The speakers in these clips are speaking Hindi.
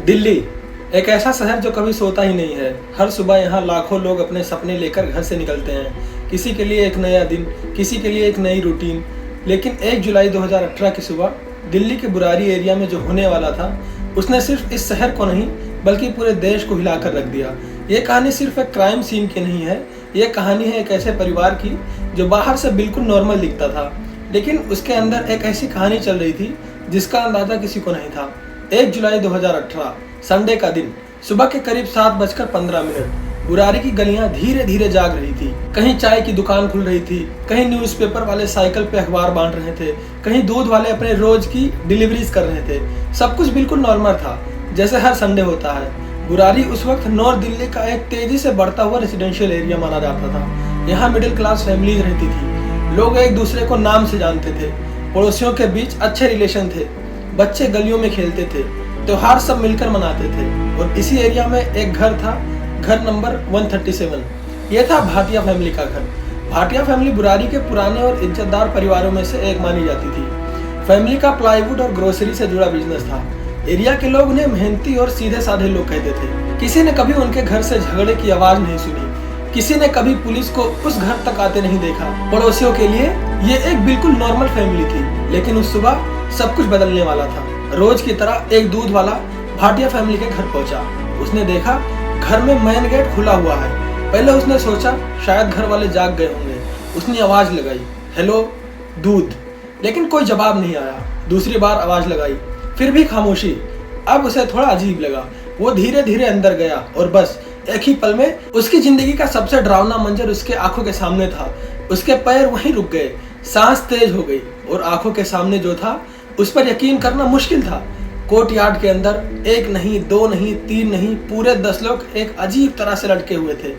दिल्ली एक ऐसा शहर जो कभी सोता ही नहीं है। हर सुबह यहाँ लाखों लोग अपने सपने लेकर घर से निकलते हैं। किसी के लिए एक नया दिन, किसी के लिए एक नई रूटीन। लेकिन 1 जुलाई 2018 की सुबह दिल्ली के बुरारी एरिया में जो होने वाला था, उसने सिर्फ इस शहर को नहीं बल्कि पूरे देश को हिलाकर रख दिया। ये कहानी सिर्फ एक क्राइम सीन की नहीं है, ये कहानी है एक ऐसे परिवार की जो बाहर से बिल्कुल नॉर्मल दिखता था, लेकिन उसके अंदर एक ऐसी कहानी चल रही थी जिसका अंदाजा किसी को नहीं था। 1 जुलाई 2018 संडे का दिन, सुबह के करीब 7:15 बुरारी की गलियां धीरे धीरे जाग रही थी। कहीं चाय की दुकान खुल रही थी, कहीं न्यूज़पेपर वाले साइकिल पे अखबार बांट रहे थे, कहीं दूध वाले अपने रोज की डिलीवरीज कर रहे थे। सब कुछ बिल्कुल नॉर्मल था, जैसे हर संडे होता है। बुरारी उस वक्त नॉर्थ दिल्ली का एक तेजी से बढ़ता हुआ रेसिडेंशियल एरिया माना जाता था। यहाँ मिडिल क्लास फैमिलीज रहती थी, लोग एक दूसरे को नाम से जानते थे, पड़ोसियों के बीच अच्छे रिलेशन थे, बच्चे गलियों में खेलते थे, त्योहार सब मिलकर मनाते थे। और इसी एरिया में एक घर था, घर नंबर 137। ये था भाटिया फैमिली का घर। भाटिया फैमिली बुरारी के पुराने और इज्जतदार परिवारों में से एक मानी जाती थी। फैमिली का प्लाईवुड और ग्रोसरी से जुड़ा बिजनेस था। एरिया के लोग उन्हें मेहनती और सीधे साधे लोग कहते थे। किसी ने कभी उनके घर से झगड़े की आवाज नहीं सुनी, किसी ने कभी पुलिस को उस घर तक आते नहीं देखा। पड़ोसियों के लिए ये एक बिल्कुल नॉर्मल फैमिली थी। लेकिन उस सुबह सब कुछ बदलने वाला था। रोज की तरह एक दूध वाला भाटिया फैमिली के घर पहुंचा। उसने देखा घर में मेन गेट खुला हुआ है। पहले उसने सोचा शायद घर वाले जाग गए होंगे। उसने आवाज लगाई, हेलो दूध, लेकिन कोई जवाब नहीं आया। दूसरी बार आवाज लगाई, फिर भी खामोशी। अब उसे थोड़ा अजीब लगा। वो धीरे धीरे अंदर गया और बस एक ही पल में उसकी जिंदगी का सबसे डरावना मंजर उसके आंखों के सामने था। उसके पैर वहीं रुक गए, सांस तेज हो गई और आंखों के सामने जो था उस पर यकीन करना मुश्किल था। कोर्ट यार्ड के अंदर 1 नहीं, 2 नहीं, 3 नहीं, पूरे 10 लोग एक अजीब तरह से लटके हुए थे।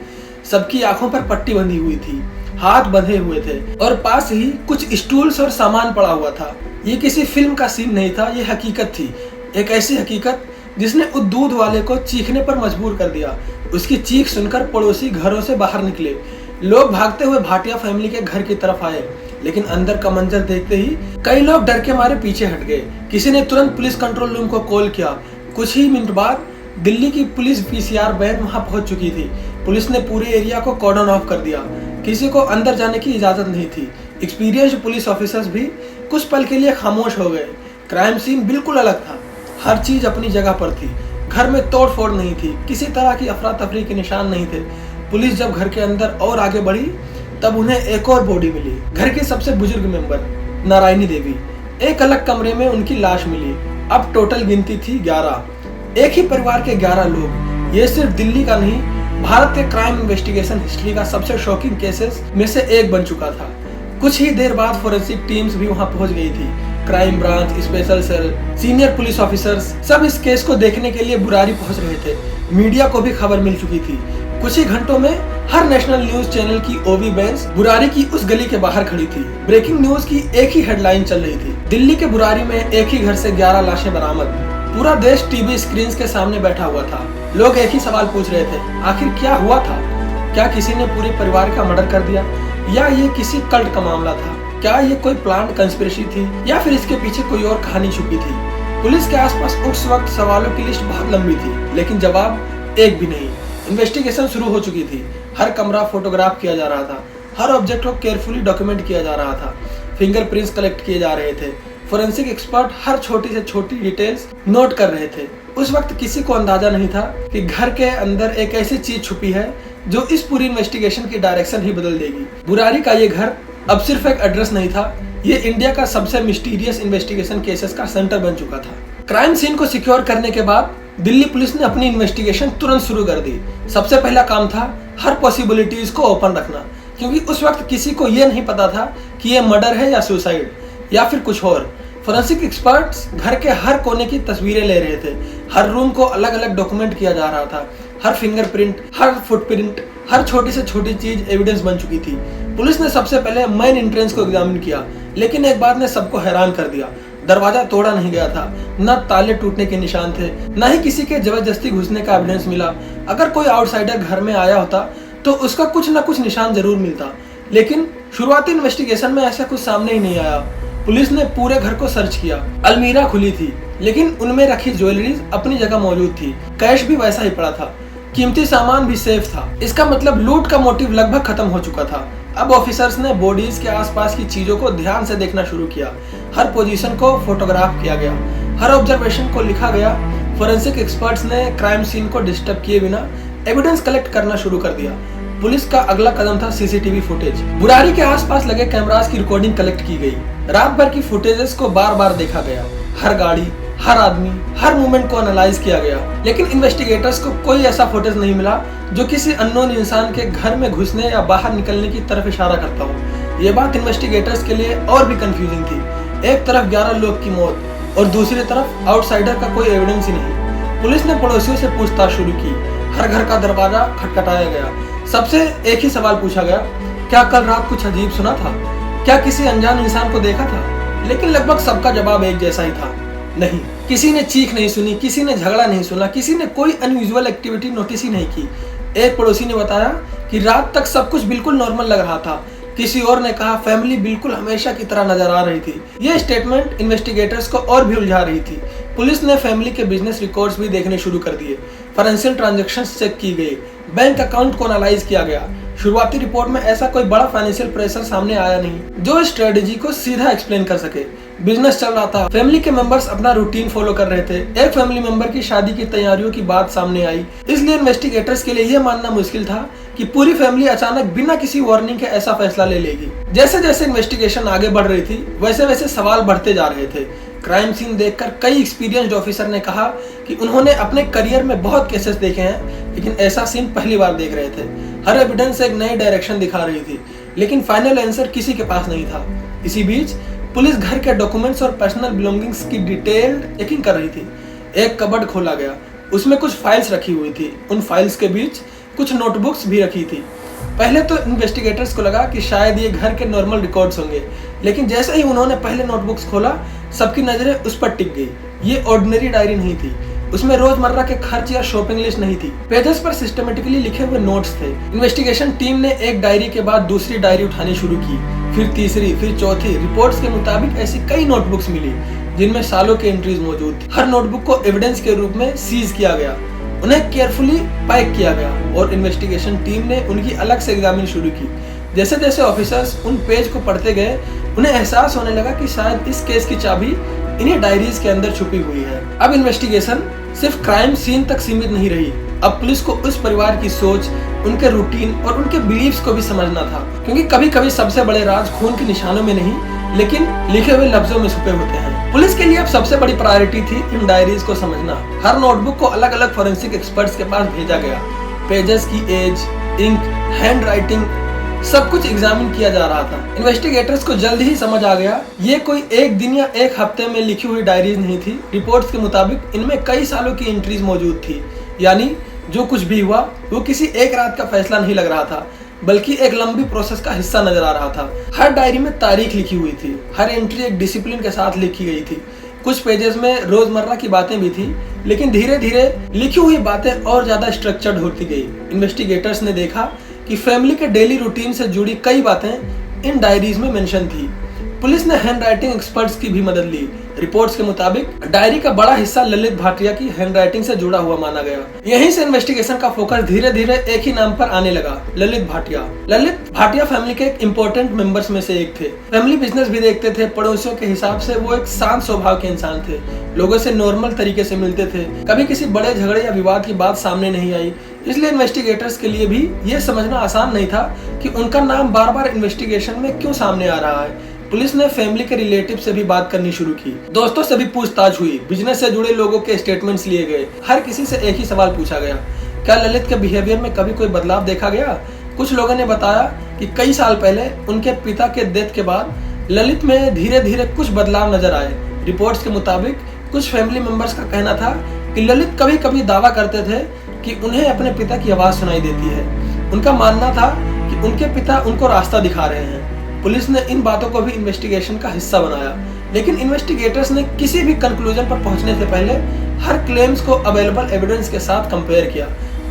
सबकी आंखों पर पट्टी बंधी हुई थी, हाथ बंधे हुए थे और पास ही कुछ स्टूल्स और सामान पड़ा हुआ था। ये किसी फिल्म का सीन नहीं था, ये हकीकत थी। एक ऐसी हकीकत जिसने उस दूध वाले को चीखने पर मजबूर कर दिया। उसकी चीख सुनकर पड़ोसी घरों से बाहर निकले। लोग भागते हुए भाटिया फैमिली के घर की तरफ आए, लेकिन अंदर का मंजर देखते ही कई लोग डर के मारे पीछे हट गए। किसी ने तुरंत पुलिस कंट्रोल रूम को कॉल किया। कुछ ही मिनट बाद दिल्ली की पुलिस पीसीआर वैन वहां पहुंच चुकी थी। पुलिस ने पूरे एरिया को कॉर्डन ऑफ कर दिया। किसी को अंदर जाने की इजाजत नहीं थी। एक्सपीरियंस्ड पुलिस ऑफिसर्स भी कुछ पल के लिए खामोश हो गए। क्राइम सीन बिल्कुल अलग था, हर चीज अपनी जगह पर थी। घर में तोड़ फोड़ नहीं थी, किसी तरह की अफरा तफरी के निशान नहीं थे। पुलिस जब घर के अंदर और आगे बढ़ी तब उन्हें एक और बॉडी मिली। घर की सबसे बुजुर्ग मेंबर नारायणी देवी, एक अलग कमरे में उनकी लाश मिली। अब टोटल गिनती थी 11। एक ही परिवार के 11 लोग। ये सिर्फ दिल्ली का नहीं, भारत के क्राइम इन्वेस्टिगेशन हिस्ट्री का सबसे शॉकिंग केसेस में से एक बन चुका था। कुछ ही देर बाद फोरेंसिक टीम्स भी वहां पहुंच गई थी। Crime branch, special cell, senior police officers सब इस केस को देखने के लिए बुरारी पहुंच रहे थे। मीडिया को भी खबर मिल चुकी थी। कुछ ही घंटों में हर नेशनल न्यूज चैनल की ओवी बेंच बुरारी की उस गली के बाहर खड़ी थी। ब्रेकिंग न्यूज की एक ही हेडलाइन चल रही थी, दिल्ली के बुरारी में एक ही घर से 11 लाशें बरामद। पूरा देश टीवी स्क्रीन के सामने बैठा हुआ था। लोग एक ही सवाल पूछ रहे थे, आखिर क्या हुआ था? क्या किसी ने पूरे परिवार का मर्डर कर दिया, या ये किसी कल्ट का मामला था? क्या ये कोई प्लान्ड कंस्पिरेसी थी, या फिर इसके पीछे कोई और कहानी छुपी थी? पुलिस के आसपास उस वक्त सवालों की लिस्ट बहुत लंबी थी, लेकिन जवाब एक भी नहीं। इन्वेस्टिगेशन शुरू हो चुकी थी। हर कमरा फोटोग्राफ किया जा रहा था, हर ऑब्जेक्ट को केयरफुली डॉक्यूमेंट किया जा रहा था, फिंगरप्रिंट्स कलेक्ट किए जा रहे थे, फोरेंसिक एक्सपर्ट हर छोटी से छोटी डिटेल्स नोट कर रहे थे। उस वक्त किसी को अंदाजा नहीं था कि घर के अंदर एक ऐसी चीज छुपी है जो इस पूरी इन्वेस्टिगेशन की डायरेक्शन ही बदल देगी। बुरारी का ये घर अब सिर्फ एक एड्रेस नहीं था, ये इंडिया का सबसे मिस्टीरियस इन्वेस्टिगेशन केसेस का सेंटर बन चुका था। क्राइम सीन को सिक्योर करने के बाद दिल्ली पुलिस ने अपनी इन्वेस्टिगेशन तुरंत शुरू कर दी। सबसे पहला काम था हर पॉसिबिलिटीज को ओपन रखना, क्योंकि उस वक्त किसी को यह नहीं पता था कि यह मर्डर है या सुसाइड या फिर कुछ और। फोरेंसिक एक्सपर्ट्स घर के हर कोने की तस्वीरें ले रहे थे। हर रूम को अलग अलग डॉक्यूमेंट किया जा रहा था। हर फिंगरप्रिंट, हर फुटप्रिंट, हर छोटी से छोटी चीज एविडेंस बन चुकी थी। पुलिस ने सबसे पहले मेन एंट्रेंस को एग्जामिन किया, लेकिन एक बात ने सबको हैरान कर दिया। दरवाजा तोड़ा नहीं गया था, न ताले टूटने के निशान थे, न ही किसी के जबरदस्ती घुसने का एविडेंस मिला। अगर कोई आउटसाइडर घर में आया होता तो उसका कुछ न कुछ निशान जरूर मिलता, लेकिन शुरुआती इन्वेस्टिगेशन में ऐसा कुछ सामने ही नहीं आया। पुलिस ने पूरे घर को सर्च किया। अलमीरा खुली थी, लेकिन उनमें रखी ज्वेलरी अपनी जगह मौजूद थी। कैश भी वैसा ही पड़ा था, कीमती सामान भी सेफ था। इसका मतलब लूट का मोटिव लगभग खत्म हो चुका था। अब ऑफिसर्स ने बॉडीज के आसपास की चीजों को ध्यान से देखना शुरू किया। हर पोजीशन को फोटोग्राफ किया गया, हर ऑब्जर्वेशन को लिखा गया। फोरेंसिक एक्सपर्ट्स ने क्राइम सीन को डिस्टर्ब किए बिना एविडेंस कलेक्ट करना शुरू कर दिया। पुलिस का अगला कदम था सीसीटीवी फुटेज। बुराड़ी के आसपास लगे कैमरास की रिकॉर्डिंग कलेक्ट की गई। रात भर की फुटेजेस को बार बार देखा गया। हर गाड़ी, हर आदमी, हर मूवमेंट को एनालाइज किया गया, लेकिन इन्वेस्टिगेटर्स को कोई ऐसा फुटेज नहीं मिला जो किसी अननोन इंसान के घर में घुसने या बाहर निकलने की तरफ इशारा करता हो। ये बात इन्वेस्टिगेटर्स के लिए और भी कंफ्यूजिंग थी। एक तरफ 11 लोग की मौत और दूसरी तरफ आउटसाइडर का कोई एविडेंस ही नहीं। पुलिस ने पड़ोसियों से पूछताछ शुरू की। हर घर का दरवाजा खटखटाया गया। सबसे एक ही सवाल पूछा गया, क्या कल रात कुछ अजीब सुना था? क्या किसी अनजान इंसान को देखा था? लेकिन लगभग सबका जवाब एक जैसा ही था, नहीं। किसी ने चीख नहीं सुनी, किसी ने झगड़ा नहीं सुना, किसी ने कोई अनयूजुअल एक्टिविटी नोटिस ही नहीं की। एक पड़ोसी ने बताया कि रात तक सब कुछ बिल्कुल नॉर्मल लग रहा था। किसी और ने कहा फैमिली बिल्कुल हमेशा की तरह नजर आ रही थी। ये स्टेटमेंट इन्वेस्टिगेटर्स को और भी उलझा रही थी। पुलिस ने फैमिली के बिजनेस रिकॉर्ड्स भी देखने शुरू कर दिए। फाइनेंशियल ट्रांजैक्शंस चेक की गई, बैंक अकाउंट को एनालाइज किया गया। शुरुआती रिपोर्ट में ऐसा कोई बड़ा फाइनेंशियल प्रेशर सामने आया नहीं जो स्ट्रेटेजी को सीधा एक्सप्लेन कर सके। बिजनेस चल रहा था, फैमिली के मेंबर्स अपना रूटीन फॉलो कर रहे थे। एक फैमिली मेंबर की शादी की तैयारियों की बात सामने आई, इसलिए इन्वेस्टिगेटर्स के लिए यह मानना मुश्किल था कि पूरी फैमिली अचानक बिना किसी वार्निंग के ऐसा फैसला ले लेगी। जैसे जैसे इन्वेस्टिगेशन आगे बढ़ रही थी, वैसे वैसे सवाल बढ़ते जा रहे थे। क्राइम सीन देखकर कई एक्सपीरियंस्ड ऑफिसर ने कहा कि उन्होंने अपने करियर में बहुत केसेस देखे हैं, लेकिन ऐसा सीन पहली बार देख रहे थे। हर एविडेंस एक नई डायरेक्शन दिखा रही थी, लेकिन फाइनल आंसर किसी के पास नहीं था। इसी बीच पुलिस घर के डॉक्यूमेंट्स और पर्सनल बिलोंगिंग्स की डिटेल्ड चेकिंग कर रही थी। एक कबर्ड खोला गया, उसमें कुछ फाइल्स रखी हुई थी। उन फाइल्स के बीच कुछ नोटबुक्स भी रखी थी। पहले तो इन्वेस्टिगेटर्स को लगा कि शायद ये घर के नॉर्मल रिकॉर्ड्स होंगे, लेकिन जैसे ही उन्होंने पहले नोटबुक्स खोला, सबकी नजरें उस पर टिक गई। ये ऑर्डिनरी डायरी नहीं थी, उसमें रोजमर्रा के खर्च या शॉपिंग लिस्ट नहीं थी। पेजेस पर सिस्टमेटिकली लिखे हुए नोट्स थे। इन्वेस्टिगेशन टीम ने एक डायरी के बाद दूसरी डायरी उठानी शुरू की, फिर तीसरी, फिर चौथी। रिपोर्ट्स के मुताबिक ऐसी कई नोटबुक्स मिली जिनमें सालों की एंट्रीज मौजूद थी। हर नोटबुक को एविडेंस के रूप में सीज किया गया, उन्हें केयरफुली पैक किया गया और इन्वेस्टिगेशन टीम ने उनकी अलग से एग्जामिन शुरू की। जैसे जैसे ऑफिसर्स उन पेज को पढ़ते गए, उन्हें एहसास होने लगा कि शायद इस केस की चाबी इन्हीं डायरीज के अंदर छुपी हुई है। अब इन्वेस्टिगेशन सिर्फ क्राइम सीन तक सीमित नहीं रही। अब पुलिस को उस परिवार की सोच, उनके रूटीन और उनके बिलीव्स को भी समझना था, क्योंकि कभी कभी सबसे बड़े राज खून के निशानों में नहीं, लेकिन लिखे हुए लफ्जों में छुपे होते हैं। पुलिस के लिए अब सबसे बड़ी प्रायोरिटी थी इन डायरीज को समझना। हर नोटबुक को अलग अलग फोरेंसिक एक्सपर्ट्स के पास भेजा गया। पेजेस की एज, इंक, हैंड राइटिंग, सब कुछ एग्जामिन किया जा रहा था। इन्वेस्टिगेटर्स को जल्द ही समझ आ गया, ये कोई एक दिन या एक हफ्ते में लिखी हुई डायरीज नहीं थी। रिपोर्ट्स के मुताबिक इनमें कई सालों की एंट्रीज मौजूद थी। यानी जो कुछ भी हुआ वो किसी एक रात का फैसला नहीं लग रहा था, बल्कि एक लंबी प्रोसेस का हिस्सा नजर आ रहा था। हर डायरी में तारीख लिखी हुई थी, हर एंट्री एक डिसिप्लिन के साथ लिखी गई थी। कुछ पेजेस में रोजमर्रा की बातें भी थी, लेकिन धीरे धीरे लिखी हुई बातें और ज्यादा स्ट्रक्चर्ड होती गई। इन्वेस्टिगेटर्स ने देखा कि फैमिली के डेली रूटीन से जुड़ी कई बातें इन डायरीज में मेंशन थी। पुलिस ने हैंड राइटिंग एक्सपर्ट्स की भी मदद ली। रिपोर्ट्स के मुताबिक डायरी का बड़ा हिस्सा ललित भाटिया की हैंड राइटिंग से जुड़ा हुआ माना गया। यहीं से इन्वेस्टिगेशन का फोकस धीरे धीरे एक ही नाम पर आने लगा, ललित भाटिया। ललित भाटिया फैमिली के एक इम्पोर्टेंट मेंबर्स में से एक थे। फैमिली बिजनेस भी देखते थे। पड़ोसियों के हिसाब से वो एक शांत स्वभाव के इंसान थे, लोगों से नॉर्मल तरीके से मिलते थे। कभी किसी बड़े झगड़े या विवाद की बात सामने नहीं आई, इसलिए इन्वेस्टिगेटर्स के लिए भी ये समझना आसान नहीं था कि उनका नाम बार बार इन्वेस्टिगेशन में क्यों सामने आ रहा है। पुलिस ने फैमिली के रिलेटिव से भी बात करनी शुरू की। दोस्तों से भी पूछताछ हुई। बिजनेस से जुड़े लोगों के स्टेटमेंट्स लिए गए। हर किसी से एक ही सवाल पूछा गया, क्या ललित के बिहेवियर में कभी कोई बदलाव देखा गया? कुछ लोगों ने बताया कि कई साल पहले उनके पिता के डेथ के बाद ललित में धीरे धीरे कुछ बदलाव नजर आए। रिपोर्ट्स के मुताबिक कुछ फैमिली मेंबर्स का कहना था कि ललित कभी कभी दावा करते थे कि उन्हें अपने पिता की आवाज सुनाई देती है। उनका मानना था कि उनके पिता उनको रास्ता दिखा रहे हैं। पुलिस ने इन बातों को भी इन्वेस्टिगेशन का हिस्सा बनाया, लेकिन इन्वेस्टिगेटर्स ने किसी भी कंक्लूजन पर पहुंचने से पहले हर क्लेम्स को अवेलेबल एविडेंस के साथ कंपेयर किया।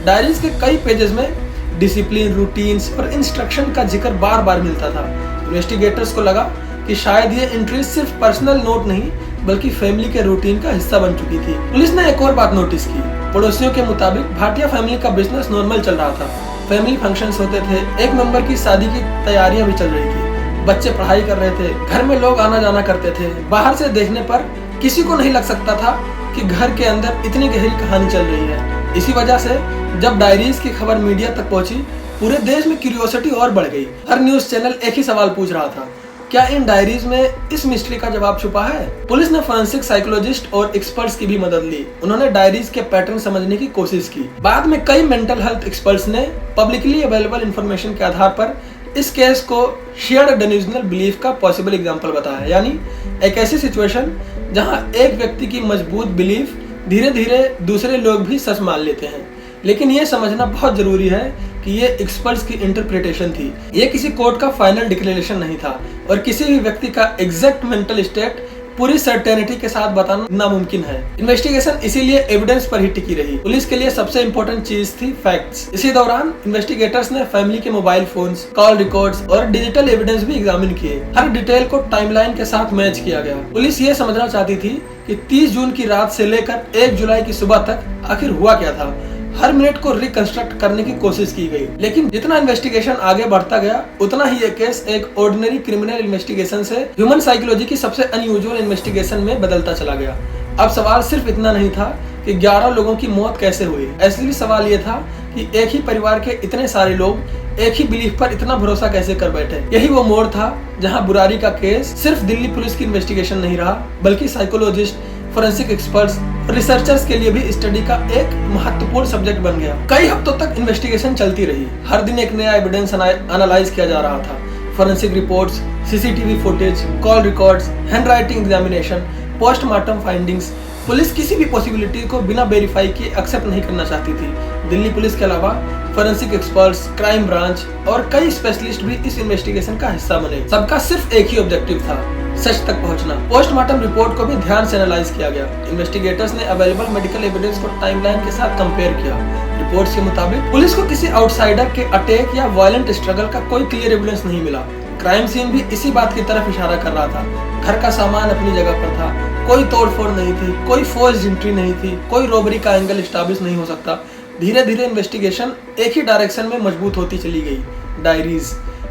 डायरीज के कई पेजेस में डिसिप्लिन, रूटीन्स और इंस्ट्रक्शन का जिक्र बार बार मिलता था। इन्वेस्टिगेटर्स को लगा कि शायद ये एंट्री सिर्फ पर्सनल नोट नहीं बल्कि फैमिली के रूटीन का हिस्सा बन चुकी थी। पुलिस ने एक और बात नोटिस की। पड़ोसियों के मुताबिक भाटिया फैमिली का बिजनेस नॉर्मल चल रहा था। फैमिली फंक्शंस होते थे, एक मेंबर की शादी की तैयारियां भी चल रही थी, बच्चे पढ़ाई कर रहे थे, घर में लोग आना जाना करते थे। बाहर से देखने पर किसी को नहीं लग सकता था कि घर के अंदर इतनी गहरी कहानी चल रही है। इसी वजह से जब डायरीज की खबर मीडिया तक पहुंची, पूरे देश में क्यूरियोसिटी और बढ़ गई। हर न्यूज चैनल एक ही सवाल पूछ रहा था, क्या इन डायरीज में इस मिस्ट्री का जवाब छुपा है? पुलिस ने फोरेंसिक साइकोलॉजिस्ट और एक्सपर्ट्स की भी मदद ली। उन्होंने डायरीज के पैटर्न समझने की कोशिश की। बाद में कई मेंटल हेल्थ एक्सपर्ट्स ने पब्लिकली अवेलेबल इंफॉर्मेशन के आधार पर इस केस को शेयर्ड डेल्यूजनल बिलीफ का पॉसिबल एग्जांपल बताया, यानी एक ऐसी सिचुएशन जहां एक व्यक्ति की मजबूत बिलीफ धीरे धीरे दूसरे लोग भी सच मान लेते हैं। लेकिन ये समझना बहुत जरूरी है कि ये एक्सपर्ट्स की इंटरप्रिटेशन थी, ये किसी कोर्ट का फाइनल डिक्लेरेशन नहीं था और किसी भी व्यक्ति का एग्जैक्ट मेंटल स्टेट पूरी सर्टेनिटी के साथ बताना नामुमकिन है। इन्वेस्टिगेशन इसीलिए एविडेंस पर ही टिकी रही। पुलिस के लिए सबसे इम्पोर्टेंट चीज थी फैक्ट्स। इसी दौरान इन्वेस्टिगेटर्स ने फैमिली के मोबाइल फोन्स, कॉल रिकॉर्ड्स और डिजिटल एविडेंस भी एग्जामिन किए। हर डिटेल को टाइमलाइन के साथ मैच किया गया। पुलिस ये समझना चाहती थी कि 30 जून की रात से लेकर 1 जुलाई की सुबह तक आखिर हुआ क्या था। हर मिनट को रिकंस्ट्रक्ट करने की कोशिश की गई। लेकिन जितना इन्वेस्टिगेशन आगे बढ़ता गया, उतना ही ये केस एक ऑर्डिनरी क्रिमिनल इन्वेस्टिगेशन से ह्यूमन साइकोलॉजी की सबसे अनयूजुअल इन्वेस्टिगेशन में बदलता चला गया। अब सवाल सिर्फ इतना नहीं था कि 11 लोगों की मौत कैसे हुई। असली सवाल ये था कि एक ही परिवार के इतने सारे लोग एक ही बिलीफ पर इतना भरोसा कैसे कर बैठे। यही वो मोड़ था जहां बुरारी का केस सिर्फ दिल्ली पुलिस की इन्वेस्टिगेशन नहीं रहा, बल्कि साइकोलॉजिस्ट, फोरेंसिक एक्सपर्ट्स, रिसर्चर्स के लिए भी स्टडी का एक महत्वपूर्ण सब्जेक्ट बन गया। कई हफ्तों तक इन्वेस्टिगेशन चलती रही। हर दिन एक नया एविडेंस एनालाइज किया जा रहा था। Forensic reports, CCTV footage, call records, handwriting examination, postmortem findings. Police किसी भी पॉसिबिलिटी को बिना वेरीफाई किए एक्सेप्ट नहीं करना चाहती थी। दिल्ली पुलिस के अलावा फोरेंसिक एक्सपर्ट्स, क्राइम ब्रांच और कई स्पेशलिस्ट भी इस इन्वेस्टिगेशन का हिस्सा बने। सबका सिर्फ एक ही ऑब्जेक्टिव था, सच तक पहुंचना। पोस्टमार्टम रिपोर्ट को भी ध्यान से एनालाइज किया गया। इन्वेस्टिगेटर्स ने अवेलेबल मेडिकल एविडेंस को टाइमलाइन के साथ कंपेयर किया। रिपोर्ट्स के मुताबिक पुलिस को किसी आउटसाइडर के अटैक या वायलेंट स्ट्रगल का कोई क्लियर एविडेंस नहीं मिला। क्राइम सीन भी इसी बात की तरफ इशारा कर रहा था। घर का सामान अपनी जगह पर था, कोई तोड़फोड़ नहीं थी, कोई फोर्स्ड एंट्री नहीं थी, कोई रॉबरी का एंगल एस्टैब्लिश नहीं हो सकता। धीरे धीरे इन्वेस्टिगेशन एक ही डायरेक्शन में मजबूत होती चली गई। डायरीज,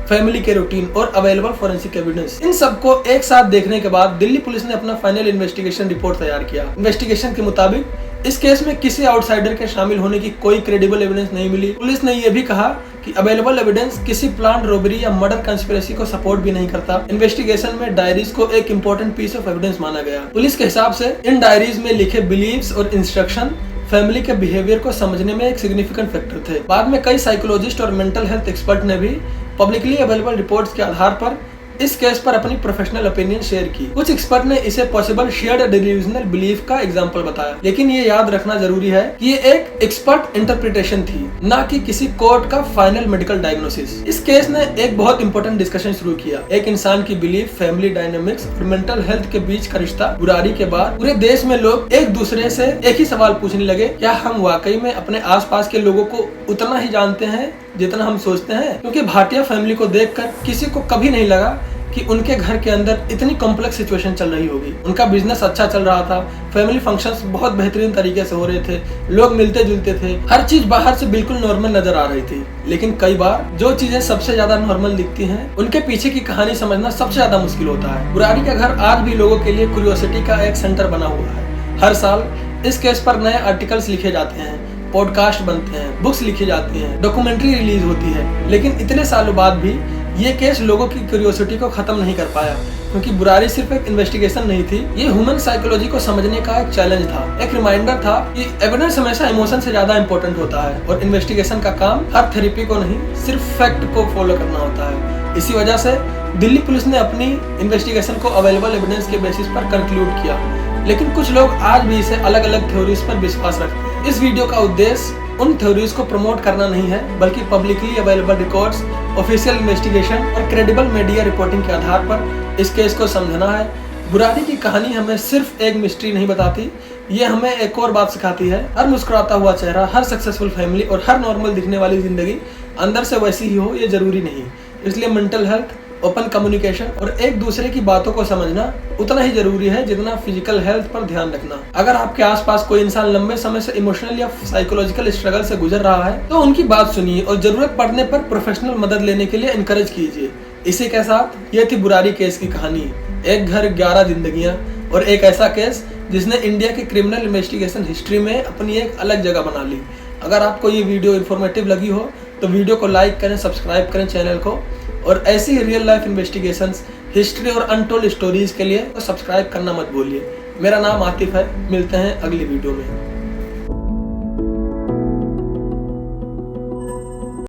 फैमिली के रूटीन और अवेलेबल फोरेंसिक एविडेंस, इन सबको एक साथ देखने के बाद दिल्ली पुलिस ने अपना फाइनल इन्वेस्टिगेशन रिपोर्ट तैयार किया। इन्वेस्टिगेशन के मुताबिक इस केस में किसी आउटसाइडर के शामिल होने की कोई क्रेडिबल एविडेंस नहीं मिली। पुलिस ने यह भी कहा कि अवेलेबल एविडेंस किसी प्लान रॉबरी या मर्डर कंस्पिरेसी को सपोर्ट भी नहीं करता। इन्वेस्टिगेशन में डायरीज को एक इंपॉर्टेंट पीस ऑफ एविडेंस माना गया। पुलिस के हिसाब से इन डायरीज में लिखे बिलीव्स और इंस्ट्रक्शन फैमिली के बिहेवियर को समझने में एक सिग्निफिकेंट फैक्टर थे। बाद में कई साइकोलॉजिस्ट और मेंटल हेल्थ एक्सपर्ट ने भी पब्लिकली अवेलेबल रिपोर्ट्स के आधार पर इस केस पर अपनी प्रोफेशनल ओपिनियन शेयर की। कुछ एक्सपर्ट ने इसे पॉसिबल शेयर्ड डेल्यूजनल बिलीफ का एग्जांपल बताया। लेकिन ये याद रखना जरूरी है कि ये एक एक्सपर्ट इंटरप्रिटेशन थी, ना कि किसी कोर्ट का फाइनल मेडिकल डायग्नोसिस। इस केस ने एक बहुत इंपॉर्टेंट डिस्कशन शुरू किया। एक इंसान की बिलीफ, फैमिली डायनेमिक्स और मेंटल हेल्थ के बीच का रिश्ता। बुरारी के बाद पूरे देश में लोग एक दूसरे से एक ही सवाल पूछने लगे, क्या हम वाकई में अपने आसपास के लोगों को उतना ही जानते हैं जितना हम सोचते हैं? क्योंकि भाटिया फैमिली को देखकर किसी को कभी नहीं लगा कि उनके घर के अंदर इतनी कॉम्प्लेक्स सिचुएशन चल रही होगी। उनका बिजनेस अच्छा चल रहा था, फैमिली फंक्शंस बहुत बेहतरीन तरीके से हो रहे थे, लोग मिलते जुलते थे, हर चीज बाहर से बिल्कुल नॉर्मल नजर आ रही थी। लेकिन कई बार जो चीजें सबसे ज्यादा नॉर्मल दिखती हैं, उनके पीछे की कहानी समझना सबसे ज्यादा मुश्किल होता है। बुरारी का घर आज भी लोगों के लिए क्यूरियोसिटी का एक सेंटर बना हुआ है। हर साल इस केस पर नए आर्टिकल्स लिखे जाते हैं, पॉडकास्ट बनते हैं, बुक्स लिखी जाती हैं, डॉक्यूमेंट्री रिलीज होती है। लेकिन इतने सालों बाद भी ये केस लोगों की क्यूरियोसिटी को खत्म नहीं कर पाया, क्योंकि बुरारी सिर्फ एक इन्वेस्टिगेशन नहीं थी, ये ह्यूमन साइकोलॉजी को समझने का एक चैलेंज था, एक रिमाइंडर था कि एविडेंस हमेशा इमोशन से ज्यादा इंपॉर्टेंट होता है और इन्वेस्टिगेशन का काम हर थेरेपी को नहीं, सिर्फ फैक्ट को फॉलो करना होता है। इसी वजह से दिल्ली पुलिस ने अपनी इन्वेस्टिगेशन को अवेलेबल एविडेंस के बेसिस पर कंक्लूड किया। लेकिन कुछ लोग आज भी इसे अलग अलग थ्योरीज पर विश्वास रखते हैं। इस वीडियो का उद्देश्य उन थ्योरीज को प्रमोट करना नहीं है, बल्कि publicly available records, official investigation और क्रेडिबल मीडिया रिपोर्टिंग के आधार पर इस केस को समझना है। बुरारी की कहानी हमें सिर्फ एक मिस्ट्री नहीं बताती, ये हमें एक और बात सिखाती है। हर मुस्कुराता हुआ चेहरा, हर सक्सेसफुल फैमिली और हर नॉर्मल दिखने वाली जिंदगी अंदर से वैसी ही हो, ये जरूरी नहीं। इसलिए मेंटल हेल्थ, ओपन कम्युनिकेशन और एक दूसरे की बातों को समझना उतना ही जरूरी है जितना फिजिकल हेल्थ पर ध्यान रखना। अगर आपके आसपास कोई इंसान लंबे समय से इमोशनल या साइकोलॉजिकल स्ट्रगल से गुजर रहा है तो उनकी बात सुनिए और जरूरत पड़ने पर प्रोफेशनल मदद लेने के लिए इनकरेज कीजिए। इसी के साथ ये थी बुरारी केस की कहानी, एक घर 11 जिंदगियां और एक ऐसा केस जिसने इंडिया के क्रिमिनल इन्वेस्टिगेशन हिस्ट्री में अपनी एक अलग जगह बना ली। अगर आपको ये वीडियो इन्फॉर्मेटिव लगी हो तो वीडियो को लाइक करें, सब्सक्राइब करें चैनल को, और ऐसी ही रियल लाइफ इन्वेस्टिगेशंस, हिस्ट्री और अनटोल्ड स्टोरीज के लिए तो सब्सक्राइब करना मत भूलिए। मेरा नाम आतिफ है, मिलते हैं अगली वीडियो में।